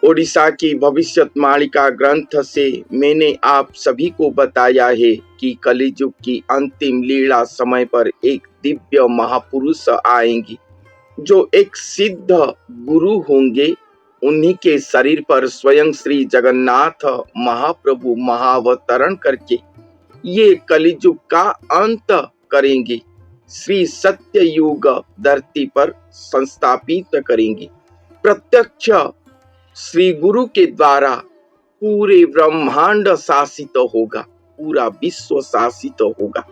ओडिशा की भविष्यवाणिका ग्रंथ से मैंने आप सभी को बताया है कि कलियुग की अंतिम लीला समय पर एक दिव्य महापुरुष आएंगे जो एक सिद्ध गुरु होंगे। उन्हीं के शरीर पर स्वयं श्री जगन्नाथ महाप्रभु महावतरण करके ये कलियुग का अंत करेंगे, श्री सत्य युग धरती पर संस्थापित करेंगे। प्रत्यक्ष श्री गुरु के द्वारा पूरे ब्रह्मांड शासित होगा, पूरा विश्व शासित होगा।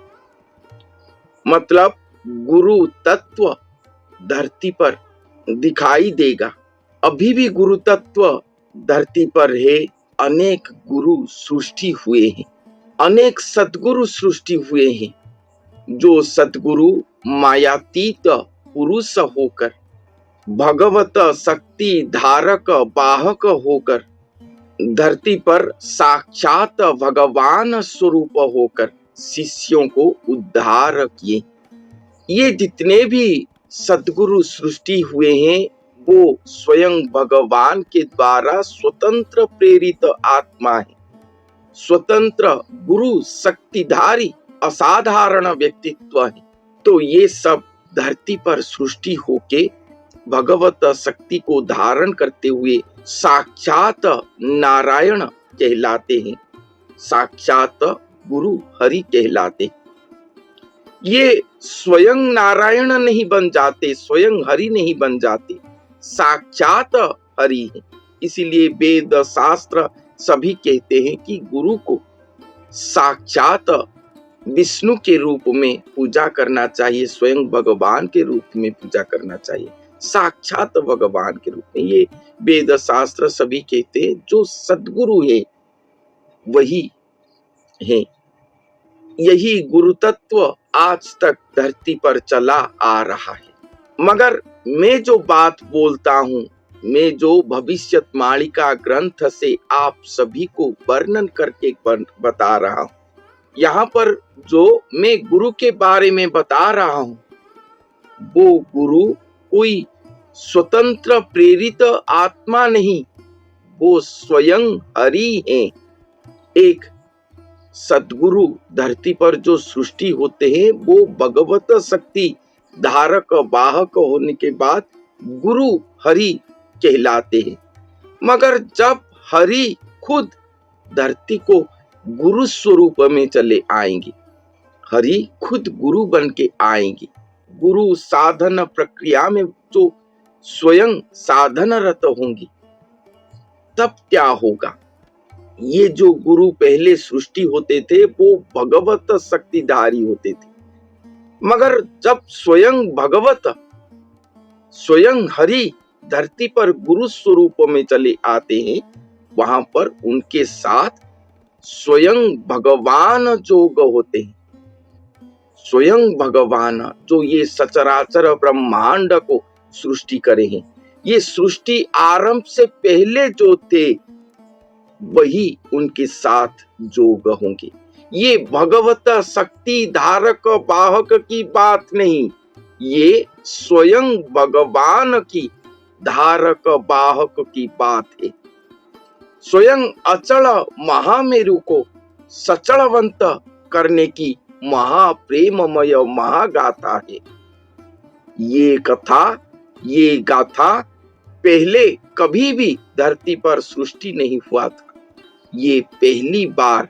मतलब गुरु तत्व धरती पर दिखाई देगा। अभी भी गुरु तत्व धरती पर है। अनेक गुरु सृष्टि हुए हैं, अनेक सद्गुरु सृष्टि हुए हैं, जो सद्गुरु मायातीत पुरुष होकर, भगवत शक्ति धारक वाहक होकर, धरती पर साक्षात भगवान स्वरूप होकर शिष्यों को उद्धार किए। ये जितने भी सद्गुरु सृष्टि हुए हैं वो स्वयं भगवान के द्वारा स्वतंत्र प्रेरित आत्मा है, स्वतंत्र गुरु शक्तिधारी असाधारण व्यक्तित्व है। तो ये सब धरती पर सृष्टि होके भगवत शक्ति को धारण करते हुए साक्षात नारायण कहलाते हैं, साक्षात गुरु हरि कहलाते हैं। ये स्वयं नारायण नहीं बन जाते, स्वयं हरि नहीं बन जाते, साक्षात हरि है। इसीलिए वेद शास्त्र सभी कहते हैं कि गुरु को साक्षात विष्णु के रूप में पूजा करना चाहिए, स्वयं भगवान के रूप में पूजा करना चाहिए, साक्षात भगवान के रूप में। ये वेद शास्त्र सभी कहते हैं। जो सद्गुरु है वही है। यही गुरु तत्व आज तक धरती पर चला आ रहा है। मगर मैं जो बात बोलता हूँ, मैं जो भविष्यवाणिका ग्रंथ से आप सभी को वर्णन करके बता रहा हूँ, यहाँ पर जो मैं गुरु के बारे में बता रहा हूँ वो गुरु कोई स्वतंत्र प्रेरित आत्मा नहीं, वो स्वयं हरि है। एक सद्गुरु धरती पर जो सृष्टि होते हैं वो भगवत शक्ति धारक वाहक होने के बाद गुरु हरि कहलाते हैं। मगर जब हरि खुद धरती को गुरु स्वरूप में चले आएंगे, हरि खुद गुरु बन के आएंगे, गुरु साधन प्रक्रिया में जो स्वयं साधनरत होंगी, तब क्या होगा? ये जो गुरु पहले सृष्टि होते थे वो भगवत शक्तिधारी होते थे। मगर जब स्वयं भगवत, स्वयं हरि धरती पर गुरु स्वरूप में चले आते हैं, वहां पर उनके साथ स्वयं भगवान जोग होते हैं। स्वयं भगवान जो ये सचराचर ब्रह्मांड को सृष्टि करे हैं, ये सृष्टि आरंभ से पहले जो थे वही उनके साथ जोग होंगे। ये भगवत शक्ति धारक वाहक की बात नहीं, ये स्वयं भगवान की धारक वाहक की बात है। स्वयं अचल महामेरु को सचलवंत करने की महाप्रेममय महागाथा है। ये कथा, ये गाथा पहले कभी भी धरती पर सृष्टि नहीं हुआ था। ये पहली बार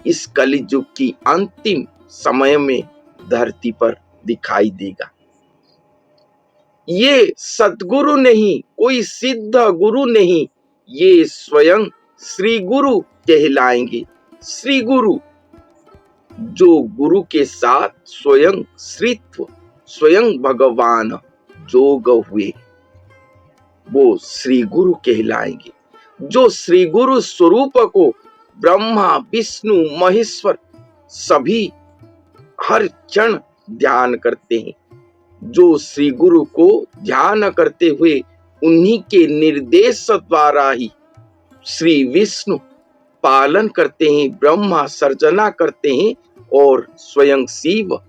इस कलियुग की अंतिम समय में धरती पर दिखाई देगा। ये सद्गुरु नहीं, कोई सिद्ध गुरु नहीं, ये स्वयं श्री गुरु कहलाएंगे। श्री गुरु जो गुरु के साथ स्वयं श्रीत्व, स्वयं भगवान जोग हुए, वो श्री गुरु कहलाएंगे। जो श्री गुरु स्वरूप को ब्रह्मा विष्णु महेश्वर सभी हर क्षण ध्यान करते हैं, जो श्री गुरु को ध्यान करते हुए उन्हीं के निर्देश द्वारा ही श्री विष्णु पालन करते हैं, ब्रह्मा सर्जना करते हैं और स्वयं शिव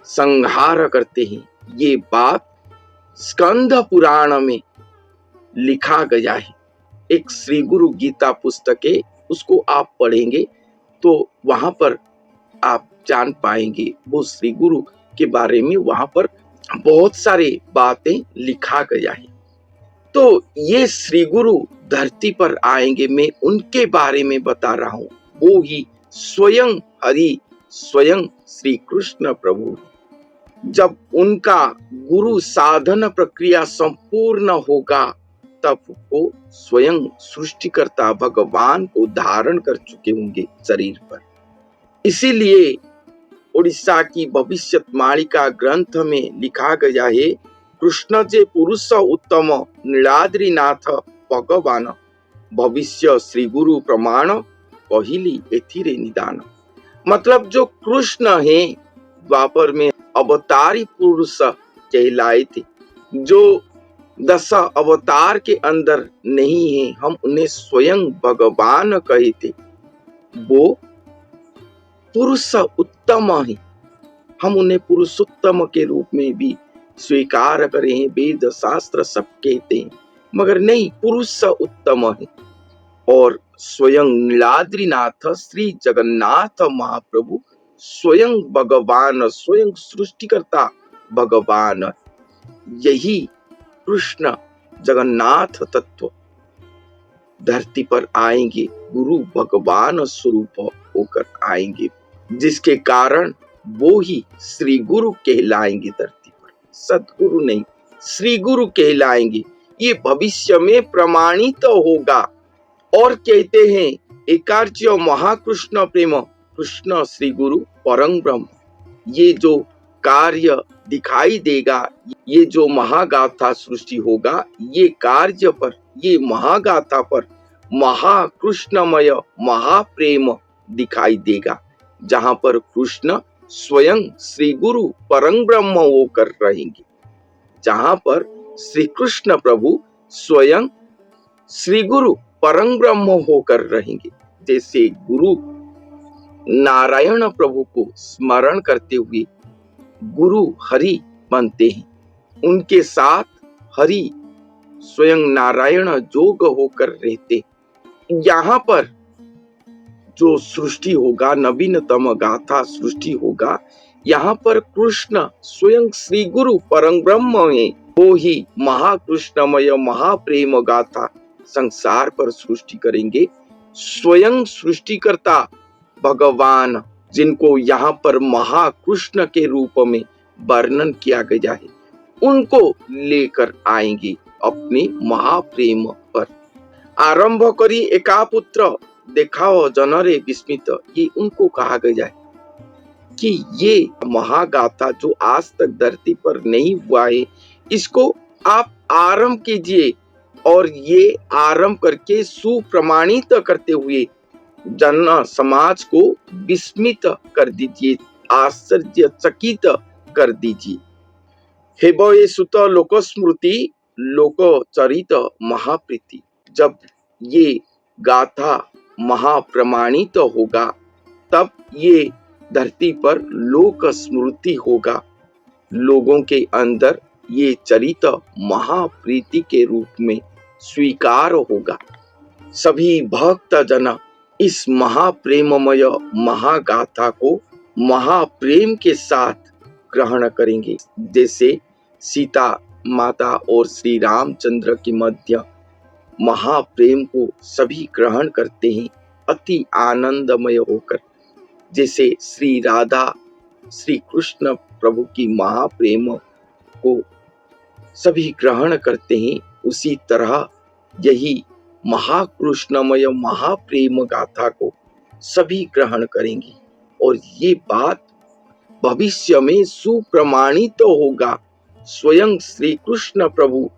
संहार करते हैं। ये बात स्कंद पुराण में लिखा गया है। एक श्री गुरु गीता पुस्तक है, उसको आप पढ़ेंगे तो वहां पर आप जान पाएंगे वो श्री गुरु के बारे में। वहां पर बहुत सारे बातें लिखा गया है। तो ये श्री गुरु धरती पर आएंगे, मैं उनके बारे में बता रहा हूं। वो ही स्वयं हरि, स्वयं श्री कृष्ण प्रभु। जब उनका गुरु साधन प्रक्रिया संपूर्ण होगा तब वो स्वयं सृष्टिकर्ता भगवान को धारण कर चुके होंगे शरीर पर। इसीलिए उड़ीसा की भविष्यवाणिका ग्रंथ में लिखा गया है, कृष्ण जे पुरुष उत्तम नीलाद्रीनाथ भगवान, भविष्य श्री गुरु प्रमाण कहिली एथिरे निदान। मतलब जो कृष्ण है द्वापर में अवतारी पुरुष कहलाए थे, जो 10 अवतार के अंदर नहीं है, हम उन्हें स्वयं भगवान कहे थे। वो पुरुष उत्तम है, हम उन्हें पुरुषोत्तम के रूप में भी स्वीकार करें हैं, वेद शास्त्र सब कहते हैं, मगर नहीं, पुरुष उत्तम है। और स्वयं नीलाद्रीनाथ श्री जगन्नाथ महाप्रभु स्वयं भगवान, स्वयं सृष्टिकर्ता भगवान, यही कृष्ण जगन्नाथ तत्व धरती पर आएंगे, गुरु भगवान स्वरूप होकर आएंगे, जिसके कारण वो ही श्री गुरु कहलाएंगे धरती पर। सदगुरु नहीं, श्री गुरु कहलाएंगे। ये भविष्य में प्रमाणित होगा। और कहते हैं एकार्च्य महाकृष्ण प्रेम, कृष्ण श्री गुरु परम ब्रह्म। ये जो कार्य दिखाई देगा, ये जो महागाथा सृष्टि होगा, ये कार्य पर, ये महागाथा पर महाकृष्णमय महाप्रेम दिखाई देगा, जहां पर कृष्ण स्वयं श्री गुरु परम ब्रह्म होकर रहेंगे, जहां पर श्री कृष्ण प्रभु स्वयं श्री गुरु परम ब्रह्म होकर रहेंगे। जैसे गुरु नारायण प्रभु को स्मरण करते हुए गुरु हरि बनते हैं, उनके साथ हरि स्वयं नारायण जोग होकर रहते। यहाँ पर जो सृष्टि होगा, नवीनतम गाथा सृष्टि होगा, यहाँ पर कृष्ण स्वयं श्री गुरु परम ब्रह्म है, वो ही महाकृष्णमय महाप्रेम गाथा संसार पर सृष्टि करेंगे। स्वयं सृष्टिकर्ता भगवान, जिनको यहाँ पर महाकृष्ण के रूप में वर्णन किया गया है, उनको लेकर आएंगे अपने महाप्रेम पर। आरंभ करी एका पुत्र देखाओ जनरे विस्मित, ये उनको कहा गया है कि ये महागाथा जो आज तक धरती पर नहीं हुआ है, इसको आप आरंभ कीजिए और ये आरंभ करके सुप्रमाणित करते हुए जन समाज को विस्मित कर दीजिए, आश्चर्यचकित कर दीजिए। हे ये सुत लोक स्मृति लोक चरित महाप्रीति। जब ये गाथा महाप्रमाणित होगा तब ये धरती पर लोक स्मृति होगा, लोगों के अंदर ये चरित महाप्रीति के रूप में स्वीकार होगा। सभी भक्त जन इस महाप्रेममय महागाथा को महाप्रेम के साथ ग्रहण करेंगे। जैसे सीता माता और श्री रामचंद्र के मध्य महाप्रेम को सभी ग्रहण करते हैं अति आनंदमय होकर। जैसे श्री राधा श्री कृष्ण प्रभु की महाप्रेम को सभी ग्रहण करते हैं, उसी तरह यही महाकृष्णमय महाप्रेम गाथा को सभी ग्रहण करेंगे। और ये बात भविष्य में सुप्रमाणित होगा। स्वयं श्री कृष्ण प्रभु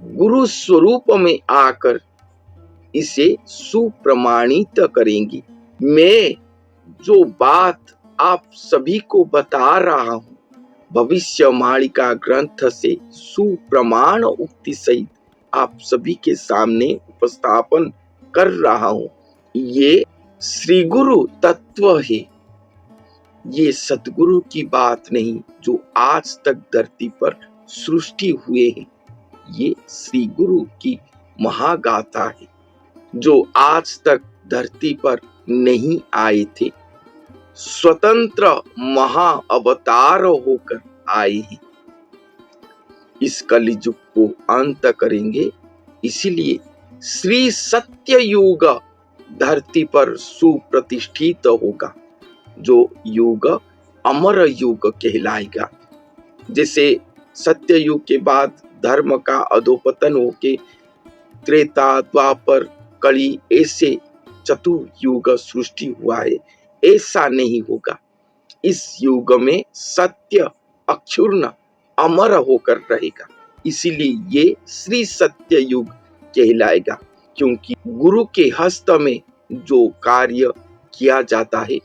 गुरु स्वरूप में आकर इसे सुप्रमाणित करेंगे। मैं जो बात आप सभी को बता रहा हूं, भविष्यवाणिका ग्रंथ से सुप्रमाण उक्ति सहित आप सभी के सामने उपस्थापन कर रहा हूं, ये श्री गुरु तत्व है। ये सतगुरु की बात नहीं जो आज तक धरती पर सृष्टि हुए हैं, ये श्री गुरु की महागाथा है। जो आज तक धरती पर नहीं आए थे, स्वतंत्र महाअवतार होकर आए हैं। इस कलियुग को अंत करेंगे, इसीलिए श्री सत्य युग धरती पर सुप्रतिष्ठित होगा, जो युग अमर युग कहलाएगा। जैसे सत्य युग के बाद धर्म का अधोपतन होके त्रेता, द्वापर, कली, ऐसे चतुर्युग सृष्टि हुआ है, ऐसा नहीं होगा। इस युग में सत्य अक्षुण्ण अमर होकर रहेगा, इसीलिए ये श्री सत्य युग कहलाएगा। क्योंकि गुरु के हस्त में जो कार्य किया जाता है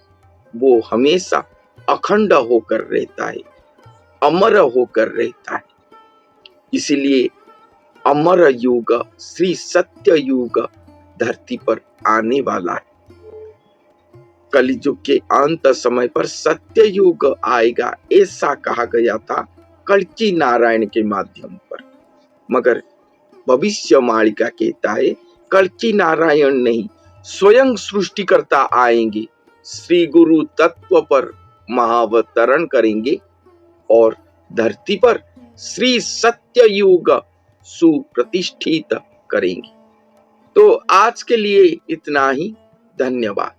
वो हमेशा अखंड होकर रहता है, अमर होकर रहता है। इसीलिए अमर युग श्री सत्य युग धरती पर आने वाला है। कलियुग के अंत समय पर सत्य युग आएगा, ऐसा कहा गया था कल्कि नारायण के माध्यम पर। मगर भविष्यवाणिका कहता है कल्कि नारायण नहीं, स्वयं सृष्टिकर्ता आएंगे, श्री गुरु तत्व पर महावतरण करेंगे और धरती पर श्री सत्य युग सुप्रतिष्ठित करेंगे। तो आज के लिए इतना ही। धन्यवाद।